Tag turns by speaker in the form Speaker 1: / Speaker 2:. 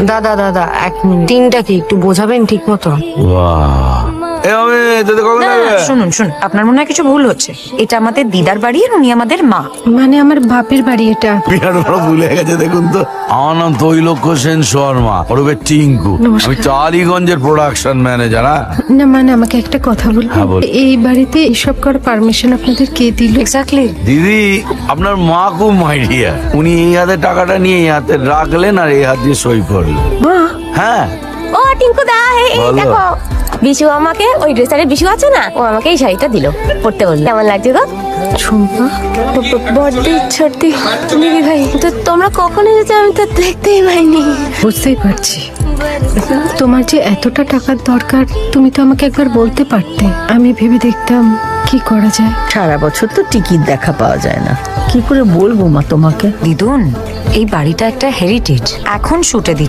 Speaker 1: দাদা দাদা 1 মিনিট, টিনটা কি একটু বোঝাবেন ঠিক মতো?
Speaker 2: শুনুন শুনুন, আপনার মনে হয় কিছু ভুল হচ্ছে। এটা আমাদের দিদার বাড়ি আর উনি আমাদের মা।
Speaker 1: মানে আমার বাপের বাড়ি এটা।
Speaker 3: বিরাট বড় ভুলে গেছে দেখুন তো। আমার নাম তৈলক্য সেন শর্মা, ওরবে টিঙ্কু। আমি টালিগঞ্জের প্রোডাকশন ম্যানেজার।
Speaker 1: না মানে আমাকে একটা কথা বলুন,
Speaker 3: হ্যাঁ, বল।
Speaker 1: এই বাড়িতে এসব করার পারমিশন আপনাদের কে দিল?
Speaker 2: এক্স্যাক্টলি।
Speaker 3: দিদি, আপনার মা খুব মাইডিয়া। উনি এই হাতে টাকাটা নিয়ে এই হাতে রাখলেন আর এই হাত দিয়ে সই করলেন।
Speaker 1: মা,
Speaker 3: হ্যাঁ,
Speaker 4: ও টিঙ্কু দা, এই
Speaker 3: বলো।
Speaker 4: দেখো বিশু আমাকে ওই ড্রেসারের বিশু আছে না, ও আমাকে এই শাড়িটা দিল পরতে বলল। কেমন লাগছে গো?
Speaker 1: ঝুম্পা,
Speaker 4: বড়দি ছোটদি দিদি ভাই, তো তোমরা কখন এসেছো? আমি তো দেখতেই পাইনি।
Speaker 1: বুঝতেই পারছি তোমার যে এতটা টাকার দরকার, তুমি তো আমাকে একবার বলতে পারতে, আমি ভেবে দেখতাম কি করা যায়।
Speaker 5: সারা বছর তো টিকিট দেখা পাওয়া যায় না, কি করে বলবো মা তোমাকে?
Speaker 2: দিদুন, এই বাড়িটা একটা হেরিটেজ, এখন শুটে